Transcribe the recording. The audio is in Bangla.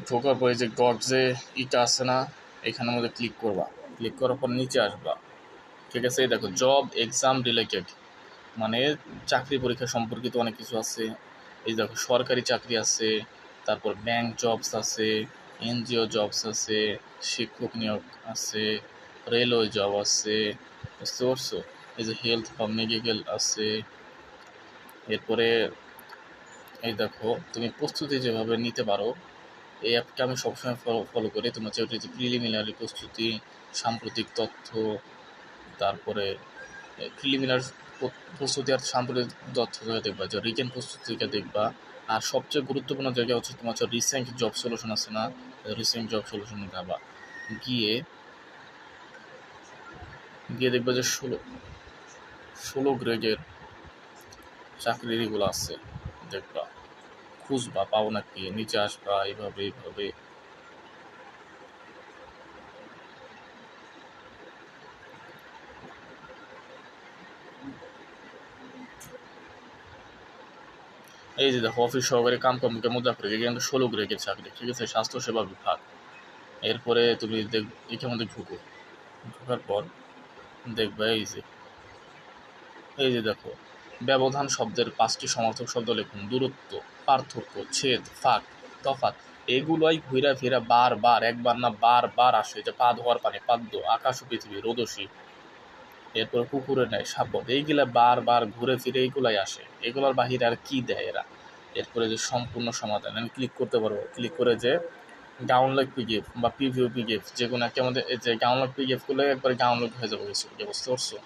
ঢোকার পরে যে গডজে ইটা আছে না, এখানের মধ্যে ক্লিক করবা। ক্লিক করার পর নিচে আসবা, ঠিক আছে? এই দেখো জব এক্সাম রিলেটেড, মানে চাকরি পরীক্ষা সম্পর্কিত অনেক কিছু আছে। এই দেখো সরকারি চাকরি আছে, তারপর ব্যাংক জবস আছে, এনজিও জবস আছে, শিক্ষক নিয়োগ আছে, রেলওয়ে জব আছে, বুঝতে পারছো? এই যে হেলথ বা মেডিকেল আছে। এরপরে এই দেখো তুমি প্রস্তুতি যেভাবে নিতে পারো, এই অ্যাপটা আমি সবসময় ফলো করি। তোমার হচ্ছে যে প্রিলিমিনারি প্রস্তুতি, সাম্প্রতিক তথ্য, তারপরে প্রিলিমিনারি প্রস্তুতি আর সাম্প্রতিক তথ্য থেকে দেখবা, যে রিটেন প্রস্তুতি থেকে দেখবা। আর সবচেয়ে গুরুত্বপূর্ণ জায়গা হচ্ছে তোমার হচ্ছে রিসেন্ট জব সলিউশন আছে না, রিসেন্ট জব সলিউশন যাবা, গিয়ে দেখবা যে ষোলো গ্রেডের চাকরির এগুলো আছে, দেখবা খুঁজবা পাও নাকি, নিচে আসবা এইভাবে এইভাবে। এই যে দেখো অফিস সহকারী কাম কর্মকে মুদ্রাক্ষরিক, এখানে 16 গ্রেডের চাকরি, ঠিক আছে? স্বাস্থ্যসেবা বিভাগ। এরপরে তুমি এখানে মধ্যে ঢোকার পর দেখবা এই যে দেখো ব্যবধান শব্দের 5টি সমার্থক শব্দ লিখুন। দূরত্ব, পার্থক্য, ছেদ, ফাঁক, তফাৎ, এগুলোই ঘুরা ফিরা বারবার, একবার না বারবার আসে। যে পা ধোয়ার পানি, পাদ্য, আকাশ ও পৃথিবী, রোদসী, এরপর কুকুরের ন্যায় সাপদ, এইগুলা বারবার ঘুরে ফিরে এইগুলাই আসে। এগুলোর বাহিরে আর কি দেয় এরা? এরপরে যে সম্পূর্ণ সমাধান, আমি ক্লিক করতে পারবো। ক্লিক করে যে ডাউনলোড পিডিএফ বা পিভিও পিডিএফ, যে কোনো একটা আমাদের যে ডাউনলোড পিডিএফ গুলো একবার ডাউনলোড হয়ে যাবে কিছু, বুঝতে পারছো?